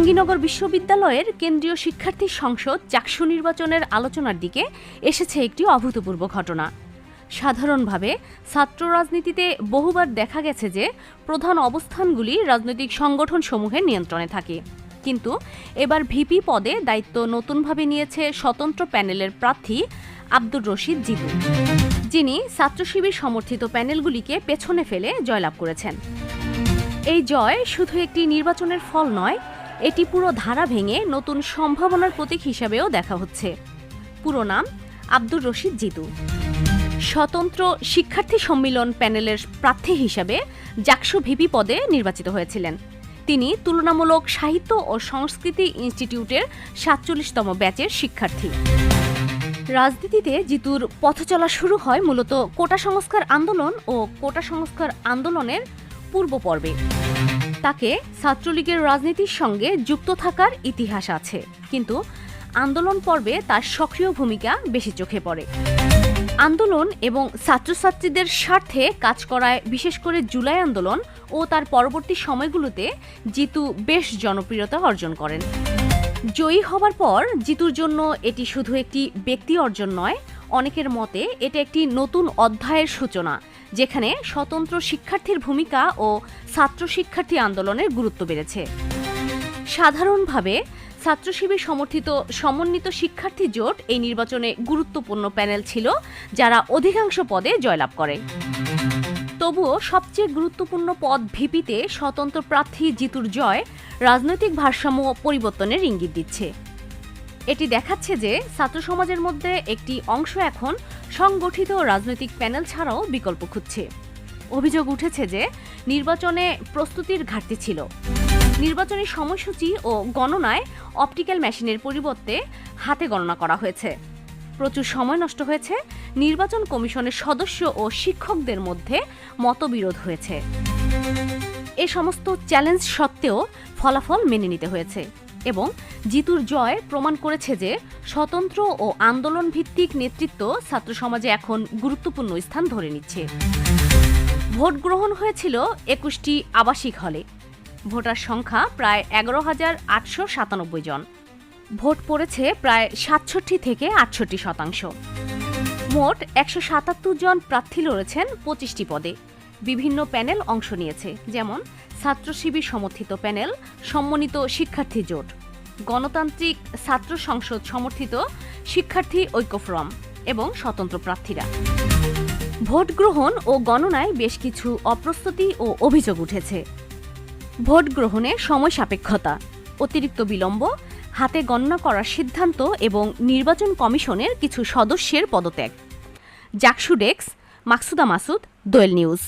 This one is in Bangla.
জাহাঙ্গীরনগর বিশ্ববিদ্যালয়ের কেন্দ্রীয় শিক্ষার্থী সংসদ জাকসু নির্বাচনের আলোচনার দিকে এসেছে একটি অভূতপূর্ব ঘটনা। সাধারণভাবে ছাত্র রাজনীতিতে বহুবার দেখা গেছে যে প্রধান অবস্থানগুলি রাজনৈতিক সংগঠনসমূহের নিয়ন্ত্রণে থাকে, কিন্তু এবার ভিপি পদে দায়িত্ব নতুনভাবে নিয়েছে স্বতন্ত্র প্যানেলের প্রার্থী আব্দুর রশিদ জিতু, যিনি ছাত্র শিবির সমর্থিত প্যানেলগুলিকে পেছনে ফেলে জয়লাভ করেছেন। এই জয় শুধু একটি নির্বাচনের ফল নয়, এটি পুরো ধারা ভেঙে নতুন সম্ভাবনার প্রতীক হিসাবেও দেখা হচ্ছে। পুরো নাম আব্দুর রশিদ জিতু। স্বতন্ত্র শিক্ষার্থী সম্মিলন প্যানেলের প্রার্থী হিসাবে জাকসু ভিপি পদে নির্বাচিত হয়েছিলেন। তিনি তুলনামূলক সাহিত্য ও সংস্কৃতি ইনস্টিটিউটের ৪৭তম ব্যাচের শিক্ষার্থী। রাজনীতিতে জিতুর পথচলা শুরু হয় মূলত কোটা সংস্কার আন্দোলন ও কোটা সংস্কার আন্দোলনের পূর্ব পর্বে। তাকে ছাত্রলীগের রাজনীতির সঙ্গে যুক্ত থাকার ইতিহাস আছে, কিন্তু আন্দোলন পর্বে তার সক্রিয় ভূমিকা বেশি চোখে পড়ে। আন্দোলন এবং ছাত্রছাত্রীদের স্বার্থে কাজ করায়, বিশেষ করে জুলাই আন্দোলন ও তার পরবর্তী সময়গুলোতে জিতু বেশ জনপ্রিয়তা অর্জন করেন। জয়ী হবার পর জিতুর জন্য এটি শুধু একটি ব্যক্তি অর্জন নয়, অনেকের মতে এটা একটি নতুন অধ্যায়ের সূচনা, যেখানে স্বতন্ত্র শিক্ষার্থীর ভূমিকা ও ছাত্র শিক্ষার্থী আন্দোলনের গুরুত্ব বেড়েছে। সাধারণভাবে ছাত্র শিবির সমর্থিত সমন্বিত শিক্ষার্থী জোট এই নির্বাচনে গুরুত্বপূর্ণ প্যানেল ছিল, যারা অধিকাংশ পদে জয়লাভ করে। তবুও সবচেয়ে গুরুত্বপূর্ণ পদ ভিপিতে স্বতন্ত্র প্রার্থী জিতুর জয় রাজনৈতিক ভারসাম্য পরিবর্তনের ইঙ্গিত দিচ্ছে। এটি দেখাচ্ছে যে ছাত্র সমাজের মধ্যে একটি অংশ এখন সংগঠিত রাজনৈতিক প্যানেল ছাড়াও বিকল্প খুঁজছে। অভিযোগ উঠেছে যে নির্বাচনে প্রস্তুতির ঘাটতি ছিল। নির্বাচনী সময়সূচি ও গণনায় অপটিক্যাল মেশিনের পরিবর্তে হাতে গণনা করা হয়েছে। প্রচুর সময় নষ্ট হয়েছে। নির্বাচন কমিশনের সদস্য ও শিক্ষকদের মধ্যে মতবিরোধ হয়েছে। এ সমস্ত চ্যালেঞ্জ সত্ত্বেও ফলাফল মেনে নিতে হয়েছে এবং জিতুর জয় প্রমাণ করেছে যে স্বতন্ত্র ও আন্দোলন ভিত্তিক নেতৃত্ব ছাত্র সমাজে এখন গুরুত্বপূর্ণ স্থান ধরে নিচ্ছে। ভোট গ্রহণ হয়েছিল ২১টি আবাসিক হলে। ভোটার সংখ্যা প্রায় ১১,৮৯৭ জন। ভোট পড়েছে প্রায় ৬৭ থেকে ৬৮%। মোট ১৭৭ জন প্রার্থী লড়েছেন ২৫টি পদে। বিভিন্ন প্যানেল অংশ নিয়েছে, যেমন ছাত্র শিবির সমর্থিত প্যানেল, সমন্বিত শিক্ষার্থী জোট, গণতান্ত্রিক ছাত্র সংসদ সমর্থিত শিক্ষার্থী ঐক্য ফোরাম এবং স্বতন্ত্র প্রার্থীরা। ভোট গ্রহণ ও গণনায় বেশ কিছু অপ্রস্তুতি ও অভিযোগ উঠেছে। ভোট গ্রহণে সময় সাপেক্ষতা, অতিরিক্ত বিলম্ব, হাতে গণনা করার সিদ্ধান্ত এবং নির্বাচন কমিশনের কিছু সদস্যের পদত্যাগ। জাকসু ডেস্ক, মাকসুদা মাসুদ, দোয়েল নিউজ।